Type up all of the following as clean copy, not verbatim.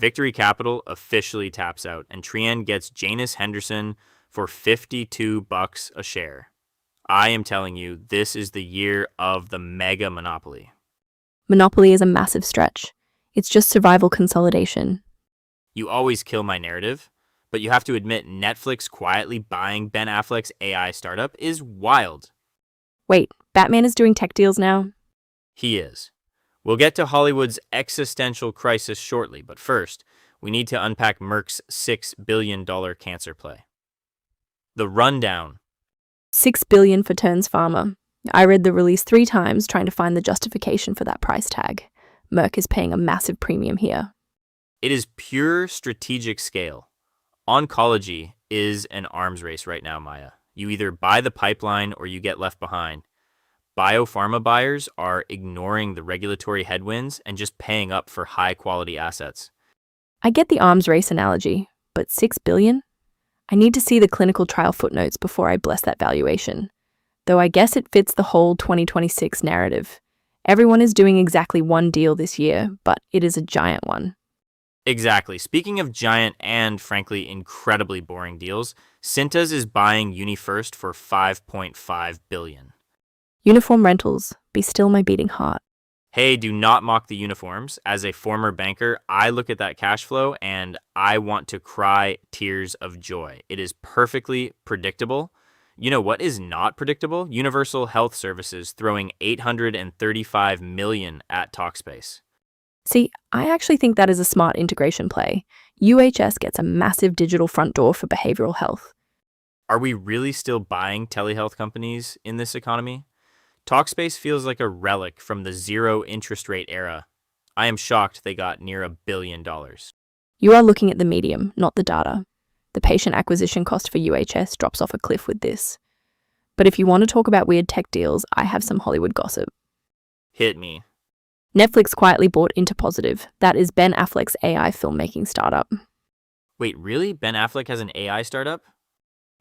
Victory Capital officially taps out, and Trian gets Janus Henderson for $52 a share. I am telling you, this is the year of the mega monopoly. Monopoly is a massive stretch. It's just survival consolidation. You always kill my narrative, but you have to admit Netflix quietly buying Ben Affleck's AI startup is wild. Wait, Batman is doing tech deals now? He is. We'll get to Hollywood's existential crisis shortly, but first, we need to unpack Merck's $6 billion cancer play. The rundown. $6 billion for Terns Pharma. I read the release 3 times trying to find the justification for that price tag. Merck is paying a massive premium here. It is pure strategic scale. Oncology is an arms race right now, Maya. You either buy the pipeline or you get left behind. Biopharma buyers are ignoring the regulatory headwinds and just paying up for high-quality assets. I get the arms race analogy, but $6 billion? I need to see the clinical trial footnotes before I bless that valuation. Though I guess it fits the whole 2026 narrative. Everyone is doing exactly one deal this year, but it is a giant one. Exactly. Speaking of giant and, frankly, incredibly boring deals, Cintas is buying UniFirst for $5.5 billion. Uniform rentals, be still my beating heart. Hey, do not mock the uniforms. As a former banker, I look at that cash flow and I want to cry tears of joy. It is perfectly predictable. You know what is not predictable? Universal Health Services throwing $835 million at Talkspace. See, I actually think that is a smart integration play. UHS gets a massive digital front door for behavioral health. Are we really still buying telehealth companies in this economy? Talkspace feels like a relic from the zero interest rate era. I am shocked they got near $1 billion. You are looking at the medium, not the data. The patient acquisition cost for UHS drops off a cliff with this. But if you want to talk about weird tech deals, I have some Hollywood gossip. Hit me. Netflix quietly bought into Positive. That is Ben Affleck's AI filmmaking startup. Wait, really? Ben Affleck has an AI startup?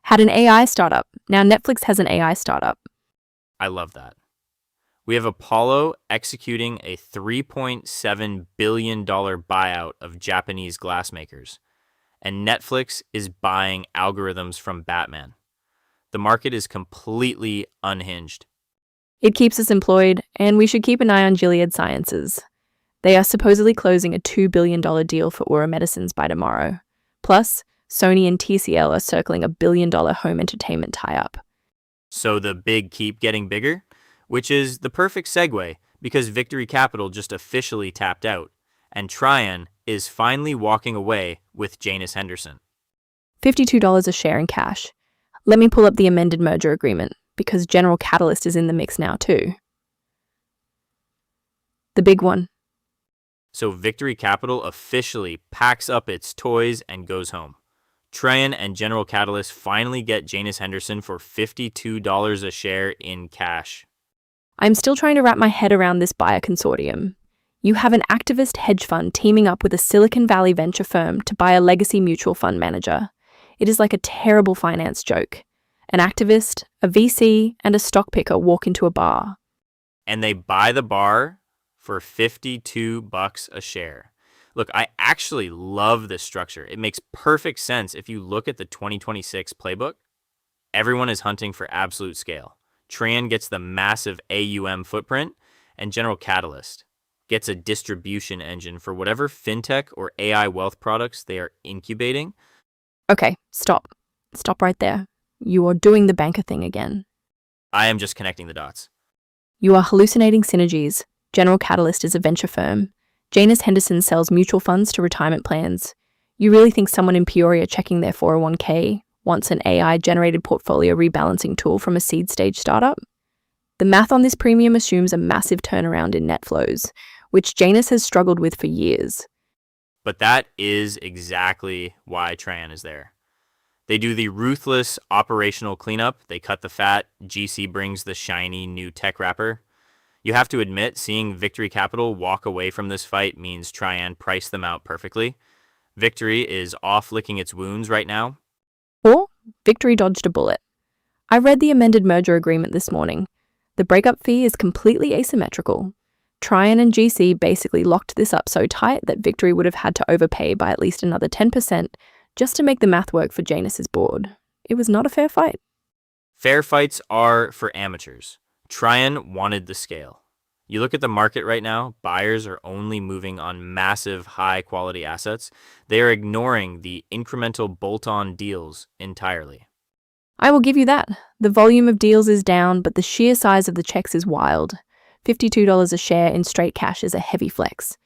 Had an AI startup. Now Netflix has an AI startup. I love that. We have Apollo executing a $3.7 billion buyout of Japanese glassmakers, and Netflix is buying algorithms from Batman. The market is completely unhinged. It keeps us employed, and we should keep an eye on Gilead Sciences. They are supposedly closing a $2 billion deal for Aura Medicines by tomorrow. Plus, Sony and TCL are circling a $1 billion home entertainment tie-up. So the big keep getting bigger? Which is the perfect segue because Victory Capital just officially tapped out, and Trian is finally walking away with Janus Henderson. $52 a share in cash. Let me pull up the amended merger agreement, because General Catalyst is in the mix now too. The big one. So Victory Capital officially packs up its toys and goes home. Trian and General Catalyst finally get Janus Henderson for $52 a share in cash. I'm still trying to wrap my head around this buyer consortium. You have an activist hedge fund teaming up with a Silicon Valley venture firm to buy a legacy mutual fund manager. It is like a terrible finance joke. An activist, a VC, and a stock picker walk into a bar. And they buy the bar for $52 a share. Look, I actually love this structure. It makes perfect sense if you look at the 2026 playbook. Everyone is hunting for absolute scale. Trian gets the massive AUM footprint, and General Catalyst gets a distribution engine for whatever fintech or AI wealth products they are incubating. Okay, stop. Stop right there. You are doing the banker thing again. I am just connecting the dots. You are hallucinating synergies. General Catalyst is a venture firm. Janus Henderson sells mutual funds to retirement plans. You really think someone in Peoria checking their 401k wants an AI-generated portfolio rebalancing tool from a seed-stage startup? The math on this premium assumes a massive turnaround in net flows, which Janus has struggled with for years. But that is exactly why Trian is there. They do the ruthless operational cleanup. They cut the fat. GC brings the shiny new tech wrapper. You have to admit, seeing Victory Capital walk away from this fight means Trian priced them out perfectly. Victory is off licking its wounds right now. Or Victory dodged a bullet. I read the amended merger agreement this morning. The breakup fee is completely asymmetrical. Trian and GC basically locked this up so tight that Victory would have had to overpay by at least another 10% just to make the math work for Janus's board. It was not a fair fight. Fair fights are for amateurs. Trian wanted the scale. You look at the market right now, buyers are only moving on massive, high-quality assets. They are ignoring the incremental bolt-on deals entirely. I will give you that. The volume of deals is down, but the sheer size of the checks is wild. $52 a share in straight cash is a heavy flex.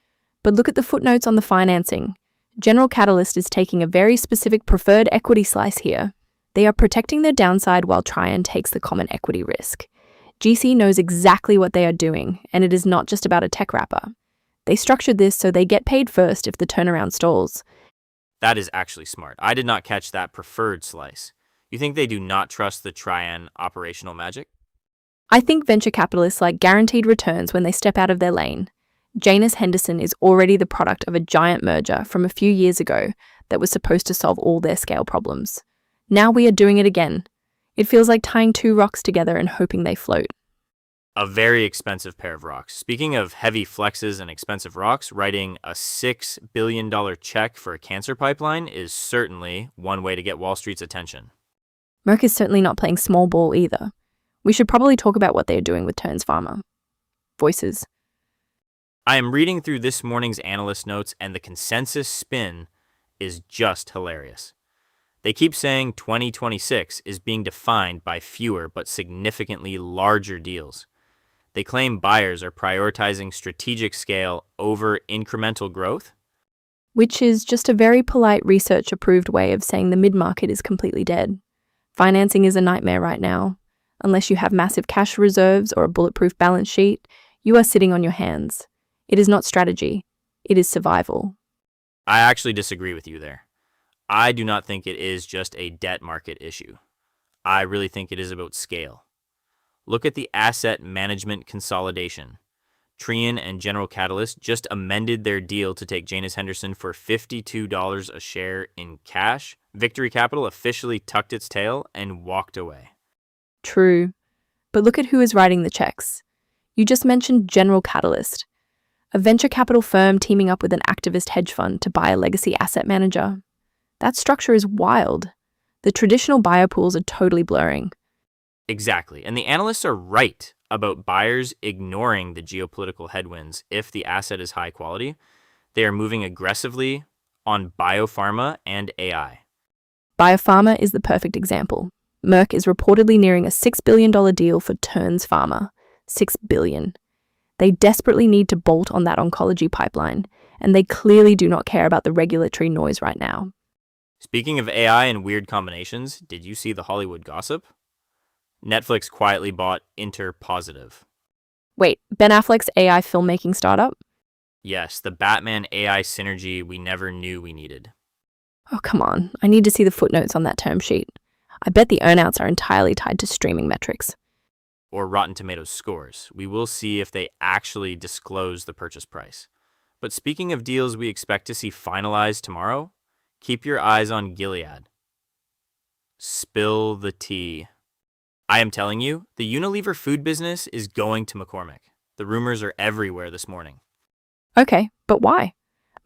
But look at the footnotes on the financing. General Catalyst is taking a very specific preferred equity slice here. They are protecting their downside while Trian takes the common equity risk. GC knows exactly what they are doing, and it is not just about a tech wrapper. They structured this so they get paid first if the turnaround stalls. That is actually smart. I did not catch that preferred slice. You think they do not trust the Trian operational magic? I think venture capitalists like guaranteed returns when they step out of their lane. Janus Henderson is already the product of a giant merger from a few years ago that was supposed to solve all their scale problems. Now we are doing it again. It feels like tying two rocks together and hoping they float. A very expensive pair of rocks. Speaking of heavy flexes and expensive rocks, writing a $6 billion check for a cancer pipeline is certainly one way to get Wall Street's attention. Merck is certainly not playing small ball either. We should probably talk about what they are doing with Terns Pharma. Voices. I am reading through this morning's analyst notes, and the consensus spin is just hilarious. They keep saying 2026 is being defined by fewer but significantly larger deals. They claim buyers are prioritizing strategic scale over incremental growth. Which is just a very polite research-approved way of saying the mid-market is completely dead. Financing is a nightmare right now. Unless you have massive cash reserves or a bulletproof balance sheet, you are sitting on your hands. It is not strategy. It is survival. I actually disagree with you there. I do not think it is just a debt market issue. I really think it is about scale. Look at the asset management consolidation. Trian and General Catalyst just amended their deal to take Janus Henderson for $52 a share in cash. Victory Capital officially tucked its tail and walked away. True. But look at who is writing the checks. You just mentioned General Catalyst, a venture capital firm teaming up with an activist hedge fund to buy a legacy asset manager. That structure is wild. The traditional buyer pools are totally blurring. Exactly. And the analysts are right about buyers ignoring the geopolitical headwinds if the asset is high quality. They are moving aggressively on biopharma and AI. Biopharma is the perfect example. Merck is reportedly nearing a $6 billion deal for Terns Pharma. $6 billion. They desperately need to bolt on that oncology pipeline, and they clearly do not care about the regulatory noise right now. Speaking of AI and weird combinations, did you see the Hollywood gossip? Netflix quietly bought Interpositive. Wait, Ben Affleck's AI filmmaking startup? Yes, the Batman AI synergy we never knew we needed. Oh, come on. I need to see the footnotes on that term sheet. I bet the earnouts are entirely tied to streaming metrics. Or Rotten Tomatoes scores. We will see if they actually disclose the purchase price. But speaking of deals we expect to see finalized tomorrow, keep your eyes on Gilead. Spill the tea. I am telling you, the Unilever food business is going to McCormick. The rumors are everywhere this morning. Okay, but why?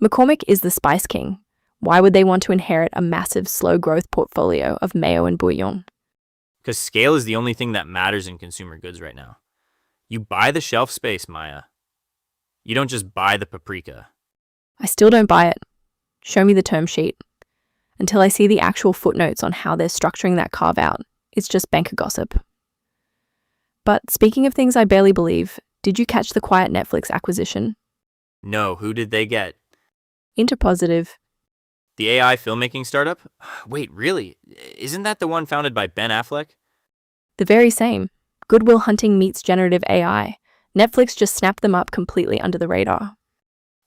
McCormick is the Spice King. Why would they want to inherit a massive, slow-growth portfolio of mayo and bouillon? Because scale is the only thing that matters in consumer goods right now. You buy the shelf space, Maya. You don't just buy the paprika. I still don't buy it. Show me the term sheet. Until I see the actual footnotes on how they're structuring that carve-out, it's just banker gossip. But speaking of things I barely believe, did you catch the quiet Netflix acquisition? No, who did they get? Interpositive. The AI filmmaking startup? Wait, really? Isn't that the one founded by Ben Affleck? The very same. Goodwill Hunting meets generative AI. Netflix just snapped them up completely under the radar.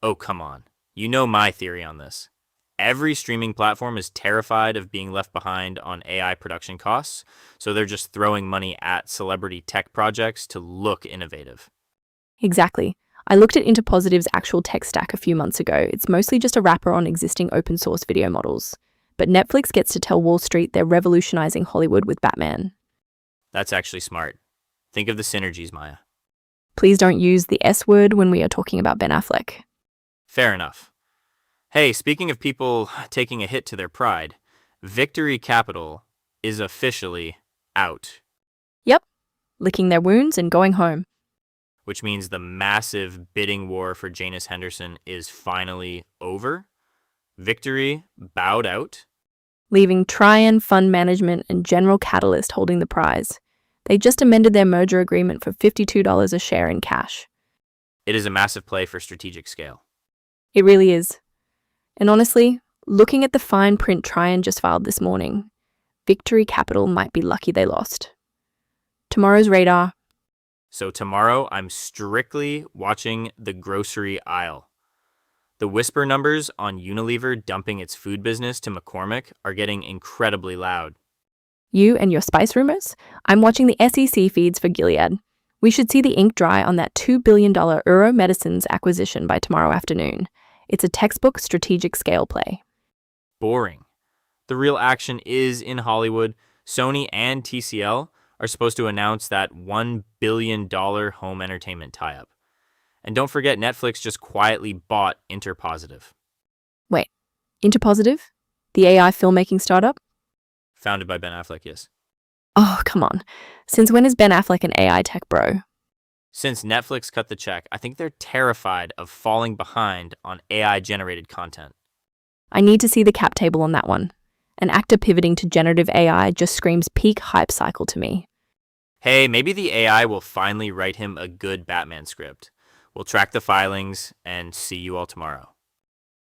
Oh, come on. You know my theory on this. Every streaming platform is terrified of being left behind on AI production costs, so they're just throwing money at celebrity tech projects to look innovative. Exactly. I looked at Interpositive's actual tech stack a few months ago. It's mostly just a wrapper on existing open source video models. But Netflix gets to tell Wall Street they're revolutionizing Hollywood with Batman. That's actually smart. Think of the synergies, Maya. Please don't use the S word when we are talking about Ben Affleck. Fair enough. Hey, speaking of people taking a hit to their pride, Victory Capital is officially out, Yep, licking their wounds and going home. which means the massive bidding war for Janus Henderson is finally over. Victory bowed out. Leaving Trian Fund Management and General Catalyst holding the prize. They just amended their merger agreement for $52 a share in cash. It is a massive play for strategic scale. It really is. And honestly, looking at the fine print Trian just filed this morning, Victory Capital might be lucky they lost. Tomorrow's radar. So tomorrow, I'm strictly watching the grocery aisle. The whisper numbers on Unilever dumping its food business to McCormick are getting incredibly loud. You and your spice rumors? I'm watching the SEC feeds for Gilead. We should see the ink dry on that $2 billion Euro Medicines acquisition by tomorrow afternoon. It's a textbook strategic scale play. Boring. The real action is in Hollywood. Sony and TCL are supposed to announce that $1 billion home entertainment tie-up. And don't forget, Netflix just quietly bought Interpositive. Wait, Interpositive? The AI filmmaking startup? Founded by Ben Affleck, yes. Oh, come on. Since when is Ben Affleck an AI tech bro? Since Netflix cut the check, I think they're terrified of falling behind on AI-generated content. I need to see the cap table on that one. An actor pivoting to generative AI just screams peak hype cycle to me. Hey, maybe the AI will finally write him a good Batman script. We'll track the filings and see you all tomorrow.